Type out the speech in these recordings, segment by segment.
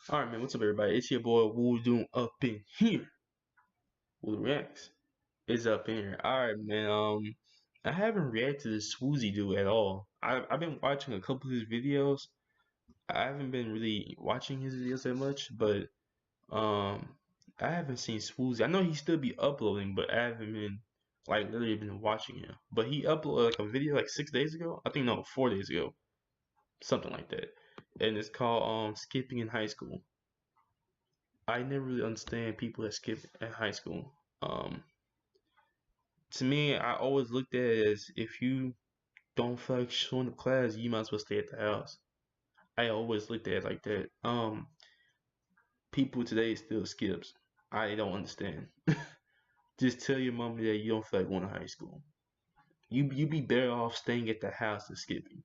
Alright, man, what's up, everybody? It's your boy Woo doing up in here. Woo Reacts is up in here. Alright, man, I haven't reacted to this Swoozy dude at all. I've been watching a couple of his videos. I haven't been really watching his videos that much, but I haven't seen Swoozy. I know he still be uploading, but I haven't been literally been watching him. But he uploaded like a video like 6 days ago. I think no, 4 days ago, something like that. And it's called Skipping in High School. I never really understand people that skip at high school. To me, I always looked at it as if you don't feel like showing up class, you might as well stay at the house. I always looked at it like that. People today still skips. I don't understand. Just tell your mom that you don't feel like going to high school. You be better off staying at the house than skipping.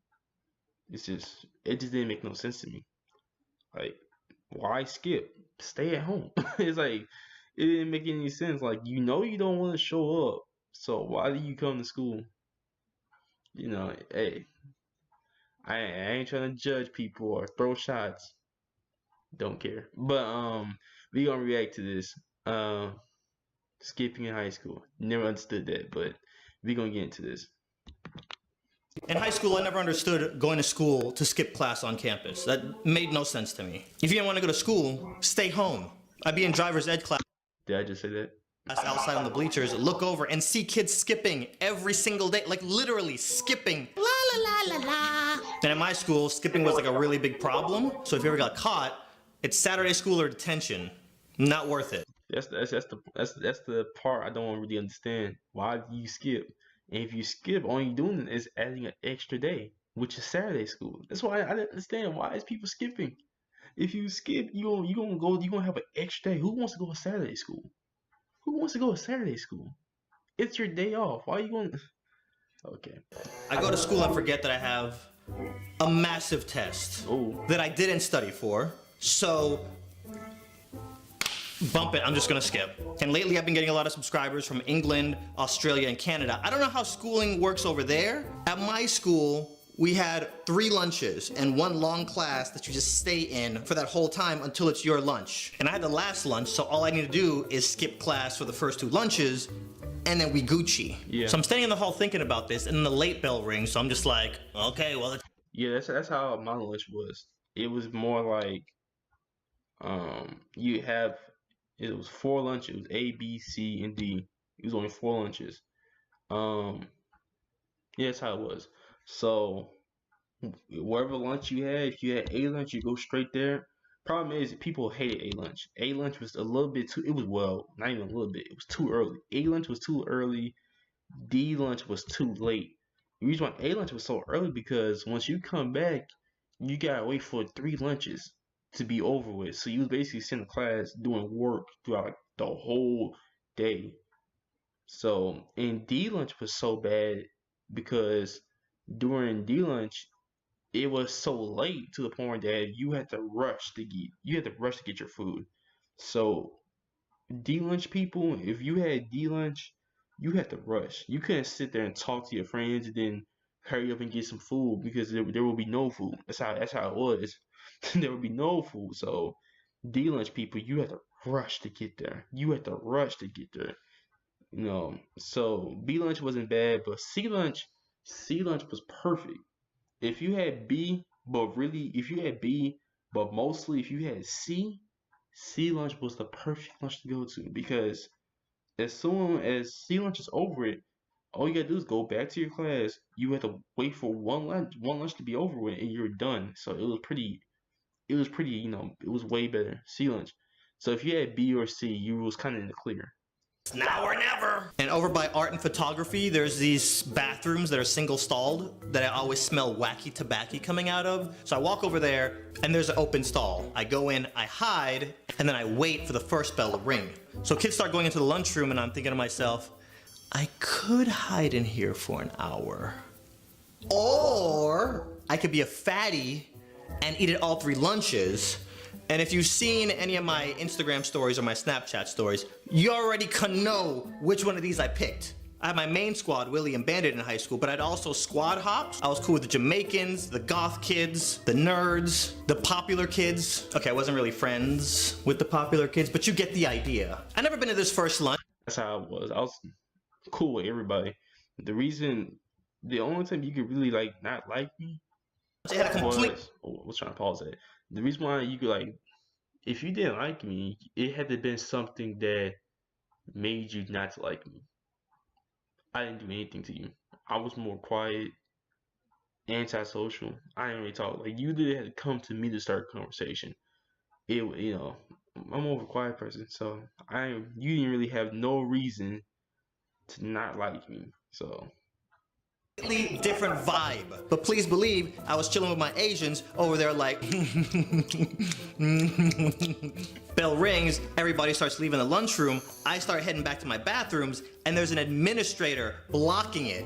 It just didn't make no sense to me. Like, why skip? Stay at home. It's like it didn't make any sense. Like, you know you don't want to show up, so why do you come to school? You know, hey, I ain't trying to judge people or throw shots. Don't care. But we gonna react to this. Skipping in high school. Never understood that, but we gonna get into this. In high school, I never understood going to school to skip class on campus. That made no sense to me. If you didn't want to go to school, stay home. I'd be in driver's ed class Did I just say that? outside on the bleachers, look over and see kids skipping every single day, like literally skipping. La la la la la. And at my school, skipping was like a really big problem. So if you ever got caught, it's Saturday school or detention. Not worth it. That's the part I don't really understand. Why do you skip? And if you skip, all you're doing is adding an extra day, which is Saturday school. That's why I didn't understand why is people skipping. If you skip, you gonna have an extra day. Who wants to go to Saturday school? Who wants to go to Saturday school? It's your day off. Why are you going? Okay. I go to school and forget that I have a massive test that I didn't study for. So bump it, I'm just gonna skip. And lately I've been getting a lot of subscribers from England, Australia, and Canada. I don't know how schooling works over there. At my school, we had 3 lunches and 1 long class that you just stay in for that whole time until it's your lunch. And I had the last lunch, so all I need to do is skip class for the first 2 lunches, and then we Gucci. Yeah. So I'm standing in the hall thinking about this, and then the late bell rings, so I'm just like, okay, well. Yeah, that's how my lunch was. It was more like, you have, it was 4 lunches. It was A, B, C, and D. It was only 4 lunches. Yeah, that's how it was. So whatever lunch you had, if you had A lunch, you go straight there. Problem is, people hated A lunch. A lunch was a little bit too. It was, well, not even a little bit. It was too early. A lunch was too early. D lunch was too late. The reason why A lunch was so early because once you come back, you gotta wait for 3 lunches to be over with. So you was basically sitting in class doing work throughout the whole day. So, and D lunch was so bad because during D lunch, it was so late to the point that you had to rush to get your food. So D lunch people, if you had D lunch, you had to rush. You couldn't sit there and talk to your friends and then hurry up and get some food because there will be no food. That's how it was. There would be no food. So D lunch people, you had to rush to get there. You had to rush to get there. You know. So B lunch wasn't bad, but C lunch was perfect. If you had B, but mostly if you had C lunch was the perfect lunch to go to because as soon as C lunch is over it, all you gotta do is go back to your class. You have to wait for one lunch to be over with, and you're done. So it was pretty, it was way better. C lunch. So if you had B or C, you was kind of in the clear. Now or never. And over by art and photography, there's these bathrooms that are single stalled that I always smell wacky tobacco coming out of. So I walk over there and there's an open stall. I go in, I hide, and then I wait for the first bell to ring. So kids start going into the lunchroom and I'm thinking to myself, I could hide in here for an hour. Or I could be a fatty and eat at all 3 lunches. And if you've seen any of my Instagram stories or my Snapchat stories, you already can know which one of these I picked. I had my main squad, Willie and Bandit, in high school, but I'd also squad hops. I was cool with the Jamaicans, the goth kids, the nerds, the popular kids. Okay, I wasn't really friends with the popular kids, but you get the idea. I never been to this first lunch. That's how I was. I was cool with everybody. The only time you could really like not like me It had a complete. was trying to pause it. The reason why you could like, if you didn't like me, it had to been something that made you not to like me. I didn't do anything to you. I was more quiet, antisocial. I didn't really talk. Like you did had to come to me to start a conversation. I'm more of a quiet person, so you didn't really have no reason to not like me. So Completely different vibe. But please believe I was chilling with my Asians over there like bell rings, everybody starts leaving the lunchroom, I start heading back to my bathrooms, and there's an administrator blocking it.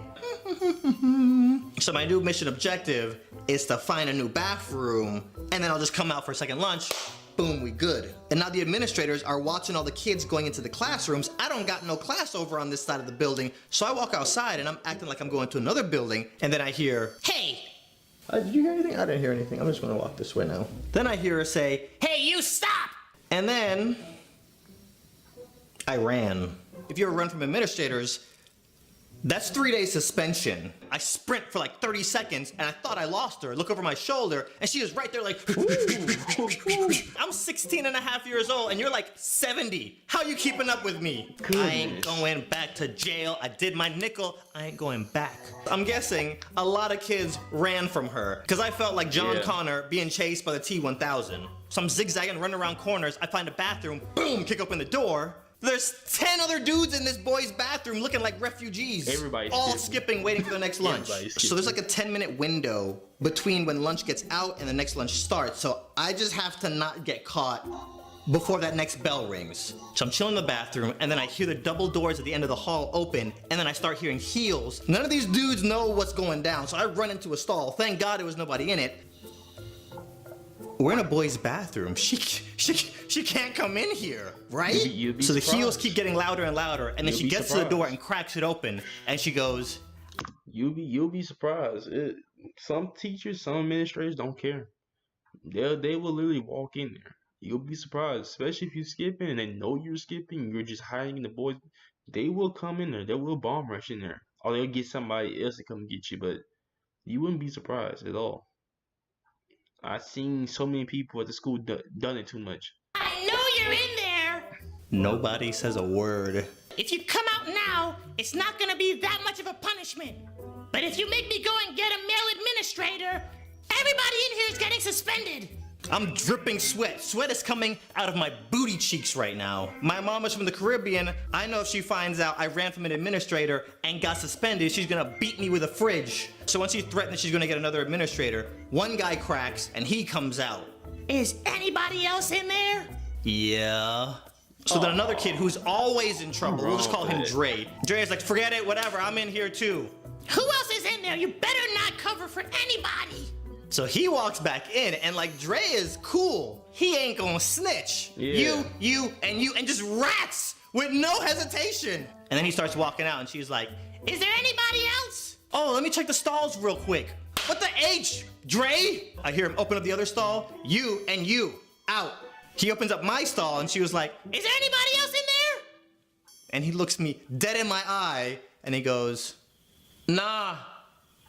So my new mission objective is to find a new bathroom, and then I'll just come out for a second lunch. Boom, we good. And now the administrators are watching all the kids going into the classrooms. I don't got no class over on this side of the building, so I walk outside and I'm acting like I'm going to another building, and then I hear, "Hey!" Did you hear anything? I didn't hear anything. I'm just gonna walk this way now. Then I hear her say, "Hey, you stop!" And then I ran. If you ever run from administrators, that's 3 days suspension. I sprint for like 30 seconds and I thought I lost her. Look over my shoulder and she was right there like, I'm 16 and a half years old and you're like 70. How you keeping up with me? Goodness. I ain't going back to jail. I did my nickel. I ain't going back. I'm guessing a lot of kids ran from her because I felt like John Connor being chased by the T-1000. So I'm zigzagging, running around corners. I find a bathroom, boom, kick open the door. There's 10 other dudes in this boy's bathroom looking like refugees. Everybody's all skipping, waiting for the next lunch. So there's like a 10-minute window between when lunch gets out and the next lunch starts. So I just have to not get caught before that next bell rings. So I'm chilling in the bathroom and then I hear the double doors at the end of the hall open and then I start hearing heels. None of these dudes know what's going down. So I run into a stall. Thank God there was nobody in it. We're in a boy's bathroom. She can't come in here, right? You'd be so the surprised. heels keep getting louder and louder, and then she gets to the door and cracks it open, and she goes, You'll be surprised. Some teachers, some administrators don't care. They will literally walk in there. You'll be surprised, especially if you're skipping and they know you're skipping. You're just hiding in the boys. They will come in there. They will bomb rush in there, or they'll get somebody else to come get you. But you wouldn't be surprised at all. I've seen so many people at the school done it too much. I know you're in there! Nobody says a word. If you come out now, it's not gonna be that much of a punishment. But if you make me go and get a male administrator, everybody in here is getting suspended. I'm dripping sweat. Sweat is coming out of my booty cheeks right now. My mom is from the Caribbean. I know if she finds out I ran from an administrator and got suspended, she's gonna beat me with a fridge. So once she threatens she's gonna get another administrator, one guy cracks and he comes out. Is anybody else in there? Yeah. So then another kid who's always in trouble, we'll just call him Dre. Dre's like, forget it, whatever, I'm in here too. Who else is in there? You better not cover for anybody. So he walks back in, and like Dre is cool. He ain't gonna snitch. Yeah. You, and just rats with no hesitation. And then he starts walking out, and she's like, Is there anybody else? "Oh, let me check the stalls real quick." What the H, Dre? I hear him open up the other stall. You and you out. He opens up my stall, and she was like, Is there anybody else in there? and he looks me dead in my eye, and he goes, "Nah,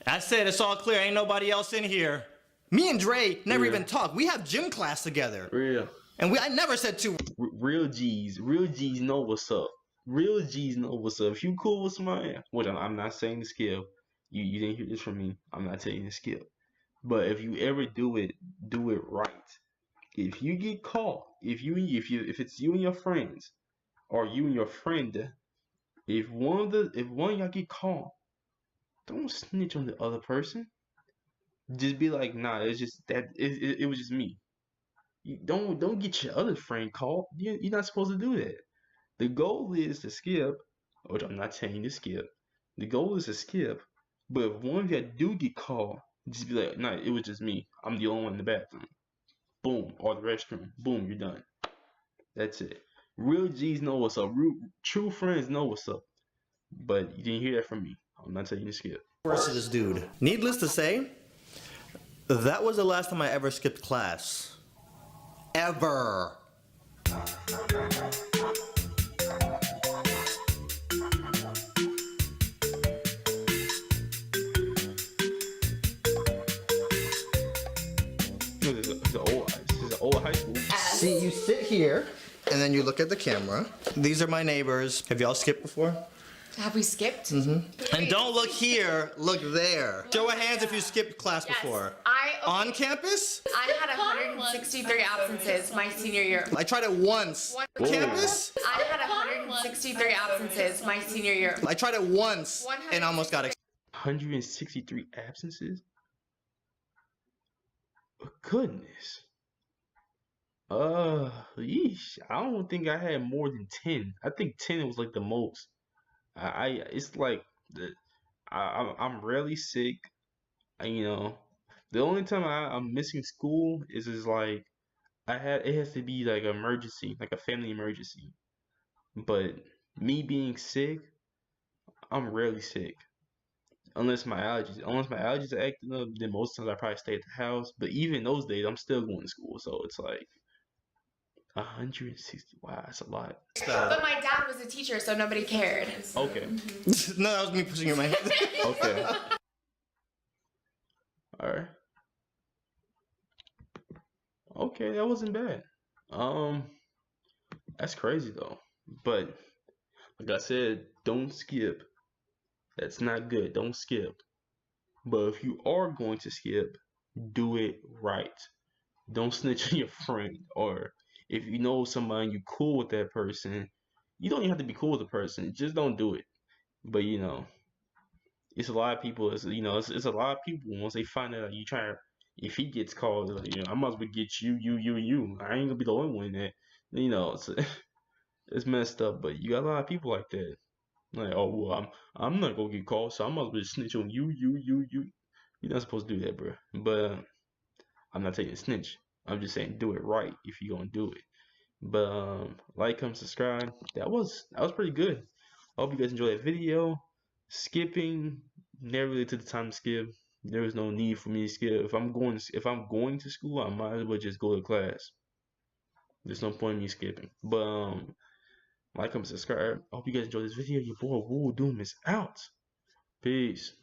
that's it. It's all clear. Ain't nobody else in here." Me and Dre never even talked. We have gym class together. Real. And I never said to Real G's know what's up. Real G's know what's up. If you cool with somebody, which I'm not saying to skip. You didn't hear this from me. I'm not telling you to skip. But if you ever do it right. If you get caught, if it's you and your friends, or you and your friend, if one of y'all get caught, don't snitch on the other person. Just be like, nah, it's just that it was just me. You don't get your other friend caught. You're not supposed to do that. The goal is to skip, which I'm not telling you to skip. The goal is to skip, but if one of y'all do get caught, just be like, nah, it was just me. I'm the only one in the bathroom. Boom, or the restroom. Boom, you're done. That's it. Real G's know what's up. True friends know what's up. but you didn't hear that from me. I'm not telling you to skip. Worse to this dude. Needless to say, that was the last time I ever skipped class. Ever. This is an old high school. See, you sit here, and then you look at the camera. These are my neighbors. Have y'all skipped before? Have we skipped? And don't look here, look there. Show of hands if you skipped class Yes. before. I On campus? had 163 absences my senior year. I tried it once. Campus? I had 163 absences my senior year. I tried it once and almost got 163 absences? Goodness. Yeesh. I don't think I had more than 10. I think 10 was like the most. It's like I'm rarely sick. You know, the only time I'm missing school is like it has to be like an emergency, like a family emergency. But me being sick, I'm rarely sick. Unless my allergies are acting up, then most times I probably stay at the house. But even those days, I'm still going to school. So it's like 160. Wow, that's a lot. But my dad was a teacher, so nobody cared. Okay. No, that was me pushing your mic. Okay. Alright. Okay, that wasn't bad. That's crazy though. But like I said, don't skip. That's not good. Don't skip. But if you are going to skip, do it right. Don't snitch on your friend. Or if you know somebody and you cool with that person, you don't even have to be cool with the person. Just don't do it. But you know, it's a lot of people. It's a lot of people once they find out you trying. If he gets called, they're like, I might as well get you. I ain't gonna be the only one that. It's it's messed up. But you got a lot of people like that. Like, oh well, I'm not gonna get called, so I might as well snitch on you. You're not supposed to do that, bro. But I'm not saying snitch. I'm just saying do it right if you're gonna do it. But like, comment, subscribe. That was pretty good. I hope you guys enjoyed that video. Skipping never really took the time to skip. There was no need for me to skip. If I'm going to school, I might as well just go to class. There's no point in me skipping. But like, comment, subscribe. I hope you guys enjoyed this video. Your boy Woo Doom is out. Peace.